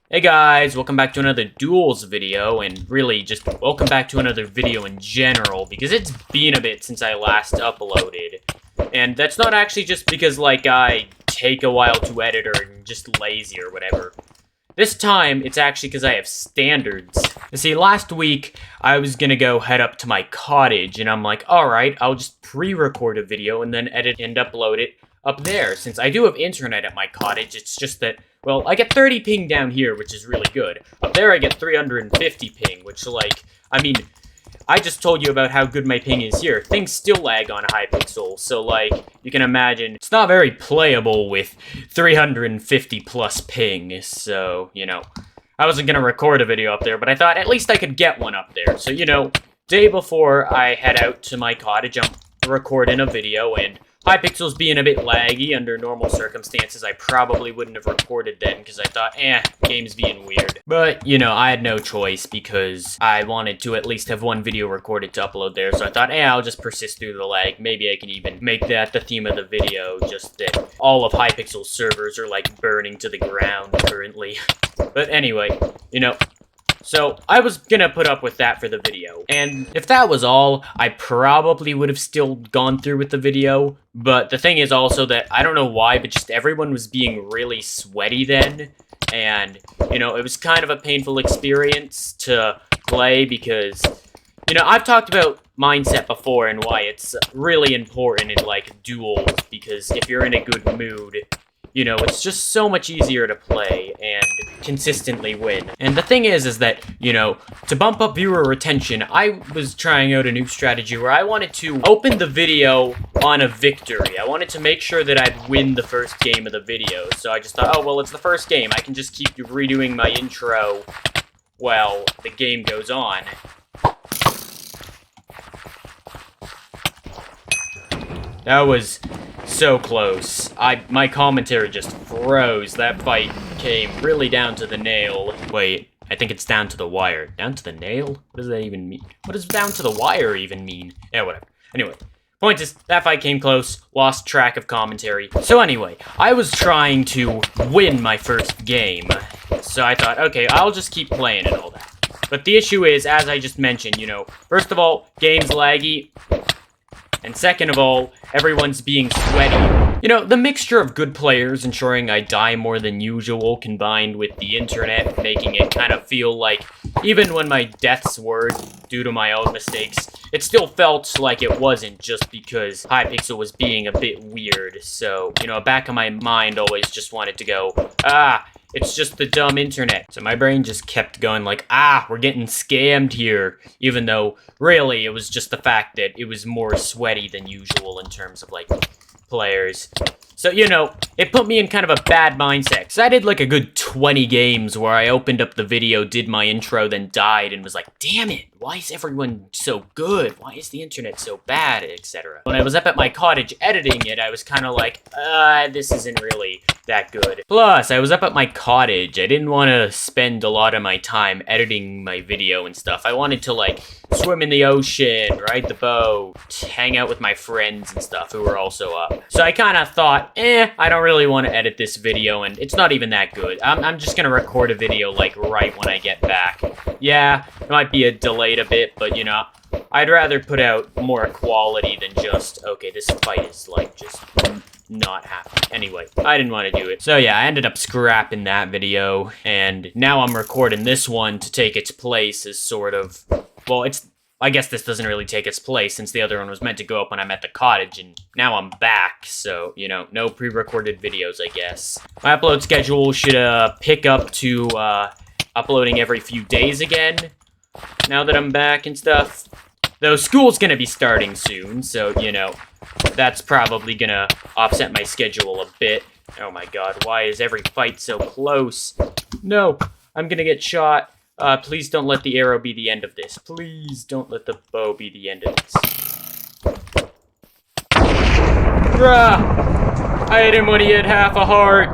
Hey guys, welcome back to another duels video, and really just welcome back to another video in general, because it's been a bit since I last uploaded. And that's not actually just because, like, I take a while to edit or I'm just lazy or whatever. This time, it's actually because I have standards. You see, last week, I was gonna go head up to my cottage, and I'm like, alright, I'll just pre-record a video and then edit and upload it up there. Since I do have internet at my cottage, it's just that, well, I get 30 ping down here, which is really good. Up there, I get 350 ping, which, like, I mean, I just told you about how good my ping is here. Things still lag on Hypixel, so, like, you can imagine, it's not very playable with 350 plus ping, so, you know, I wasn't gonna record a video up there, but I thought at least I could get one up there. So, you know, day before I head out to my cottage, I'm recording a video, and Hypixel's being a bit laggy. Under normal circumstances, I probably wouldn't have recorded then, because I thought, game's being weird. But, you know, I had no choice, because I wanted to at least have one video recorded to upload there, so I thought, I'll just persist through the lag. Maybe I can even make that the theme of the video, just that all of Hypixel's servers are, like, burning to the ground currently. But anyway, you know, so, I was gonna put up with that for the video, and if that was all, I probably would have still gone through with the video, but the thing is also that, I don't know why, but just everyone was being really sweaty then, and, you know, it was kind of a painful experience to play because, you know, I've talked about mindset before and why it's really important in, like, duels, because if you're in a good mood, you know, it's just so much easier to play and consistently win. And the thing is that, you know, to bump up viewer retention, I was trying out a new strategy where I wanted to open the video on a victory. I wanted to make sure that I'd win the first game of the video. So I just thought, oh, well, it's the first game. I can just keep redoing my intro while the game goes on. That was so close. My commentary just froze. That fight came really down to the nail. Wait, I think it's down to the wire. Down to the nail? What does that even mean? What does down to the wire even mean? Yeah, whatever. Anyway, point is, that fight came close, lost track of commentary. So anyway, I was trying to win my first game. So I thought, okay, I'll just keep playing and all that. But the issue is, as I just mentioned, you know, first of all, game's laggy. And second of all, everyone's being sweaty. You know, the mixture of good players ensuring I die more than usual, combined with the internet making it kind of feel like, even when my deaths were due to my own mistakes, it still felt like it wasn't just because Hypixel was being a bit weird. So, you know, back of my mind always just wanted to go, it's just the dumb internet. So my brain just kept going like, we're getting scammed here. Even though, really, it was just the fact that it was more sweaty than usual in terms of, like, players. So, you know, it put me in kind of a bad mindset. Because I did, like, a good 20 games where I opened up the video, did my intro, then died, and was like, damn it, why is everyone so good? Why is the internet so bad, etc. When I was up at my cottage editing it, I was kind of like, this isn't really that good. Plus, I was up at my cottage. I didn't want to spend a lot of my time editing my video and stuff. I wanted to, like, swim in the ocean, ride the boat, hang out with my friends and stuff who were also up. So I kind of thought, I don't really want to edit this video, and it's not even that good. I'm just gonna record a video, like, right when I get back. Yeah, it might be delayed a bit, but, you know, I'd rather put out more quality than just, okay, this fight is, like, just not happening. Anyway, I didn't want to do it. So yeah, I ended up scrapping that video, and now I'm recording this one to take its place as sort of, well, I guess this doesn't really take its place since the other one was meant to go up when I'm at the cottage, and now I'm back, so, you know, no pre-recorded videos, I guess. My upload schedule should pick up to uploading every few days again, now that I'm back and stuff. Though school's gonna be starting soon, so, you know, that's probably gonna offset my schedule a bit. Oh my god, why is every fight so close? No, I'm gonna get shot. Please don't let the arrow be the end of this. Please don't let the bow be the end of this. Bruh! I hit him when he had half a heart.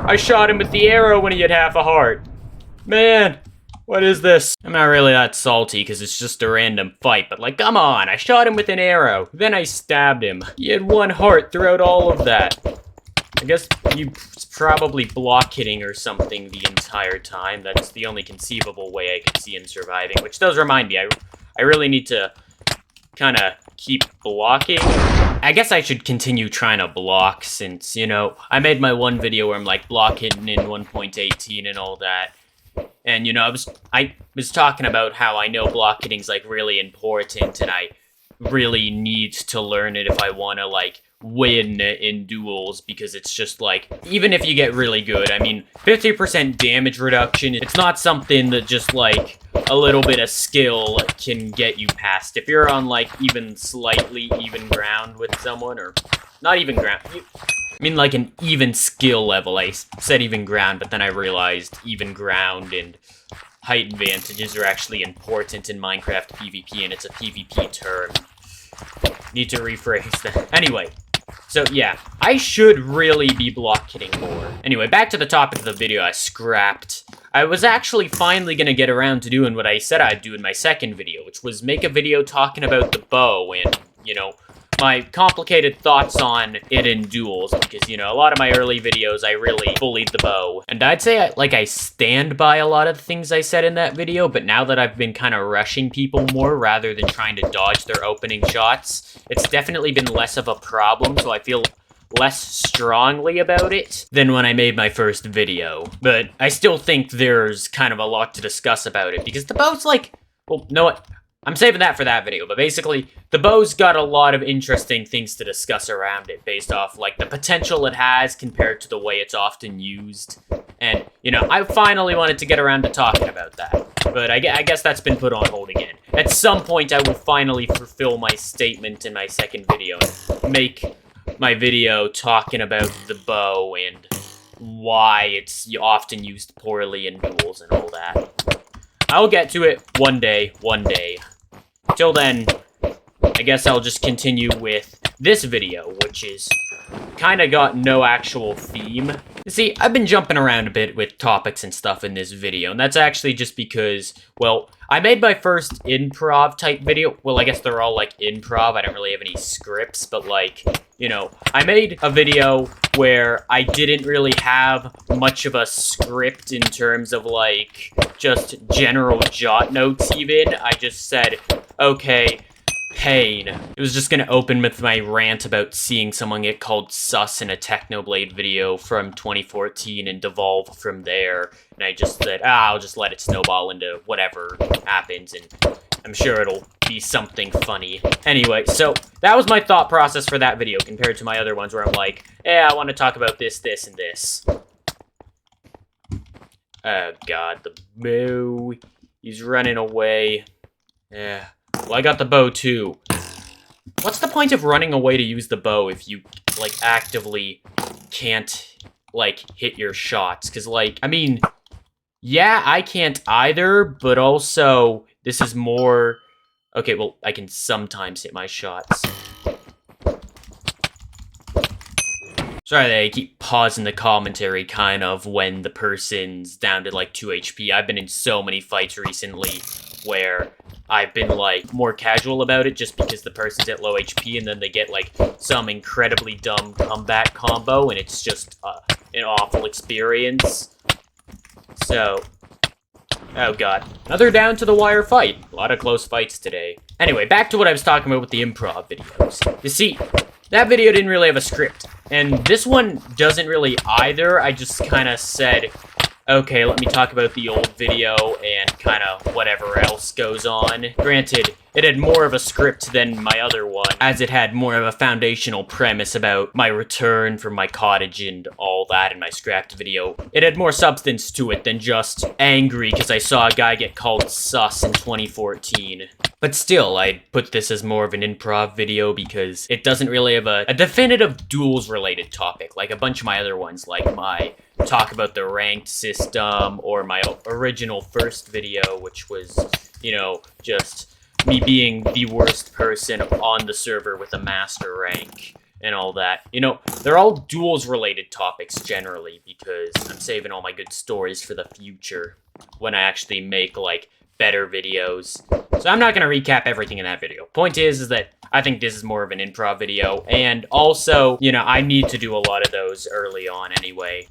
I shot him with the arrow when he had half a heart. Man, what is this? I'm not really that salty because it's just a random fight, but, like, come on, I shot him with an arrow. Then I stabbed him. He had one heart throughout all of that. I guess you probably block hitting or something the entire time. That's the only conceivable way I could see him surviving, which does remind me, I really need to kind of keep blocking. I guess I should continue trying to block since, you know, I made my one video where I'm like block hitting in 1.18 and all that. And, you know, I was talking about how I know block hitting's like really important and I really need to learn it if I want to like win in duels, because it's just like, even if you get really good, I mean, 50% damage reduction, it's not something that just like a little bit of skill can get you past. If you're on like even slightly even ground with someone, or not even ground, I mean like an even skill level. I said even ground, but then I realized even ground and height advantages are actually important in Minecraft PvP, and it's a PvP term. Need to rephrase that. Anyway, so yeah, I should really be block hitting more. Anyway, back to the topic of the video I scrapped. I was actually finally gonna get around to doing what I said I'd do in my second video, which was make a video talking about the bow and, you know, my complicated thoughts on it in duels, because, you know, a lot of my early videos, I really bullied the bow. And I'd say, I stand by a lot of the things I said in that video, but now that I've been kind of rushing people more rather than trying to dodge their opening shots, it's definitely been less of a problem, so I feel less strongly about it than when I made my first video. But I still think there's kind of a lot to discuss about it, because the bow's like, well, you know what? I'm saving that for that video, but basically, the bow's got a lot of interesting things to discuss around it based off, like, the potential it has compared to the way it's often used. And, you know, I finally wanted to get around to talking about that. But I guess that's been put on hold again. At some point, I will finally fulfill my statement in my second video and make my video talking about the bow and why it's often used poorly in duels and all that. I'll get to it one day. Till then, I guess I'll just continue with this video, which is kind of got no actual theme. You see, I've been jumping around a bit with topics and stuff in this video, and that's actually just because, well, I made my first improv type video. Well, I guess they're all like improv. I don't really have any scripts, but like, you know, I made a video where I didn't really have much of a script in terms of like just general jot notes even. I just said, okay, pain. It was just gonna open with my rant about seeing someone get called sus in a Technoblade video from 2014 and devolve from there. And I just said, I'll just let it snowball into whatever happens, and I'm sure it'll be something funny. Anyway, so that was my thought process for that video compared to my other ones where I'm like, yeah, I want to talk about this, this, and this. Oh god, the bow. He's running away. Yeah. Well, I got the bow too. What's the point of running away to use the bow if you, like, actively can't, like, hit your shots? Because, like, I mean, yeah, I can't either, but also, this is more... Okay, well, I can sometimes hit my shots. Sorry that I keep pausing the commentary, kind of, when the person's down to, like, 2 HP. I've been in so many fights recently where I've been, like, more casual about it just because the person's at low HP and then they get, like, some incredibly dumb comeback combo and it's just an awful experience. So, oh god. Another down-to-the-wire fight. A lot of close fights today. Anyway, back to what I was talking about with the improv videos. You see, that video didn't really have a script, and this one doesn't really either. I just kind of said, okay, let me talk about the old video and kind of whatever else goes on. Granted, it had more of a script than my other one, as it had more of a foundational premise about my return from my cottage and all that in my scrapped video. It had more substance to it than just angry because I saw a guy get called sus in 2014. But still, I'd put this as more of an improv video because it doesn't really have a definitive duels-related topic, like a bunch of my other ones, like my talk about the ranked system, or my original first video, which was, you know, just me being the worst person on the server with a master rank and all that. You know, they're all duels-related topics generally because I'm saving all my good stories for the future when I actually make, like, better videos. So I'm not going to recap everything in that video. Point is that I think this is more of an improv video, and also, you know, I need to do a lot of those early on anyway.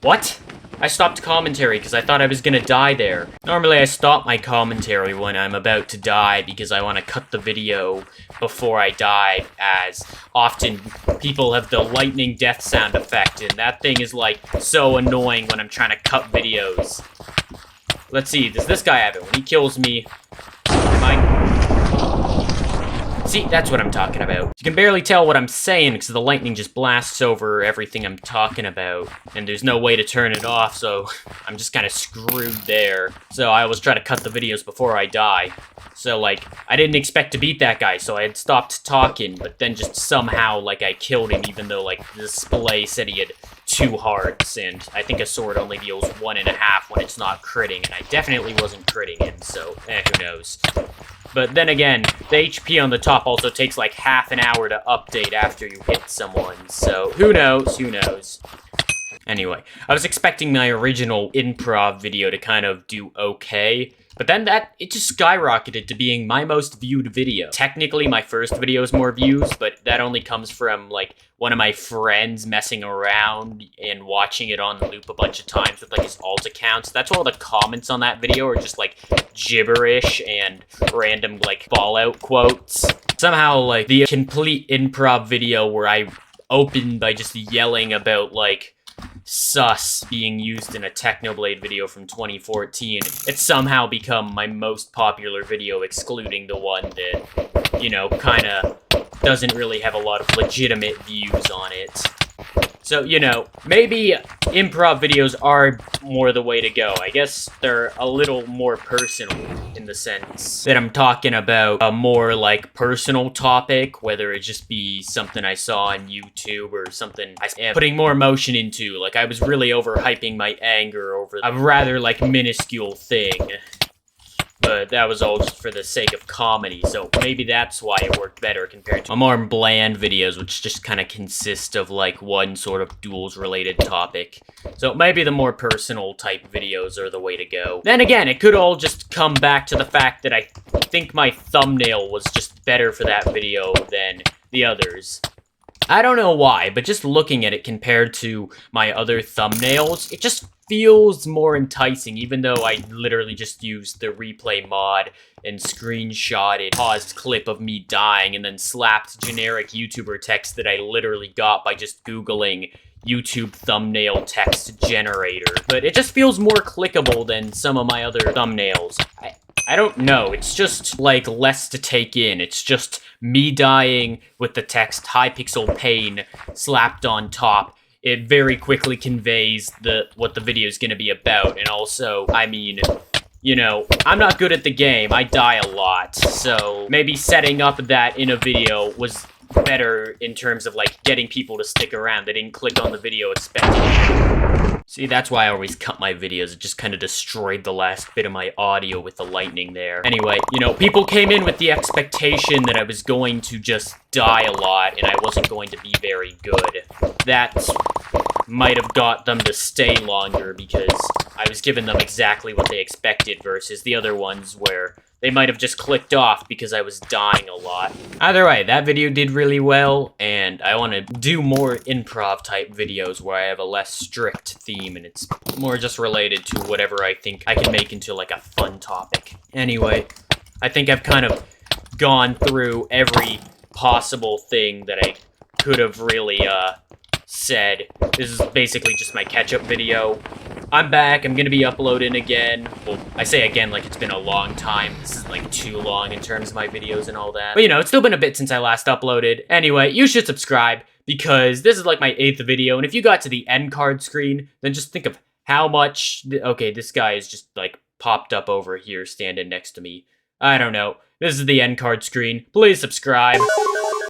What? I stopped commentary because I thought I was gonna die there. Normally I stop my commentary when I'm about to die because I want to cut the video before I die, as often people have the lightning death sound effect, and that thing is like so annoying when I'm trying to cut videos. Let's see, does this guy have it? When he kills me, am I... See, that's what I'm talking about. You can barely tell what I'm saying because the lightning just blasts over everything I'm talking about, and there's no way to turn it off, so I'm just kind of screwed there. So I always try to cut the videos before I die. So, like, I didn't expect to beat that guy, so I had stopped talking, but then just somehow, like, I killed him, even though, like, the display said he had 2 hearts, and I think a sword only deals 1.5 when it's not critting, and I definitely wasn't critting him, so, who knows. But then again, the HP on the top also takes like half an hour to update after you hit someone, so who knows, who knows. Anyway, I was expecting my original improv video to kind of do okay, but then it just skyrocketed to being my most viewed video. Technically, my first video is more views, but that only comes from, like, one of my friends messing around and watching it on loop a bunch of times with, like, his alt accounts. That's why all the comments on that video are just, like, gibberish and random, like, Fallout quotes. Somehow, like, the complete improv video where I opened by just yelling about, like, sus being used in a Technoblade video from 2014, it's somehow become my most popular video, excluding the one that, you know, kinda doesn't really have a lot of legitimate views on it. So, you know, maybe improv videos are more the way to go. I guess they're a little more personal in the sense that I'm talking about a more, like, personal topic, whether it just be something I saw on YouTube or something I am putting more emotion into. Like, I was really overhyping my anger over a rather, like, minuscule thing. But that was all just for the sake of comedy, so maybe that's why it worked better compared to more bland videos, which just kind of consist of, like, one sort of duels-related topic. So maybe the more personal type videos are the way to go. Then again, it could all just come back to the fact that I think my thumbnail was just better for that video than the others. I don't know why, but just looking at it compared to my other thumbnails, it just feels more enticing, even though I literally just used the replay mod and screenshotted paused clip of me dying and then slapped generic YouTuber text that I literally got by just Googling YouTube thumbnail text generator. But it just feels more clickable than some of my other thumbnails. I don't know, it's just, like, less to take in. It's just me dying with the text Hypixel pain slapped on top. It very quickly conveys what the video is going to be about, and also, I mean, you know, I'm not good at the game, I die a lot, so maybe setting up that in a video was better in terms of, like, getting people to stick around. They didn't click on the video expecting it. See, that's why I always cut my videos. It just kind of destroyed the last bit of my audio with the lightning there. Anyway, you know, people came in with the expectation that I was going to just die a lot and I wasn't going to be very good. That might have got them to stay longer because I was giving them exactly what they expected versus the other ones where they might have just clicked off because I was dying a lot. Either way, that video did really well, and I want to do more improv-type videos where I have a less strict theme, and it's more just related to whatever I think I can make into, like, a fun topic. Anyway, I think I've kind of gone through every possible thing that I could have really, said. This is basically just my catch-up video. I'm back, I'm gonna be uploading again. Well, I say again like it's been a long time. This is like too long in terms of my videos and all that. But you know, it's still been a bit since I last uploaded. Anyway, you should subscribe because this is like my 8th video, and if you got to the end card screen, then just think of how much... Okay, this guy is just like popped up over here standing next to me. I don't know. This is the end card screen. Please subscribe.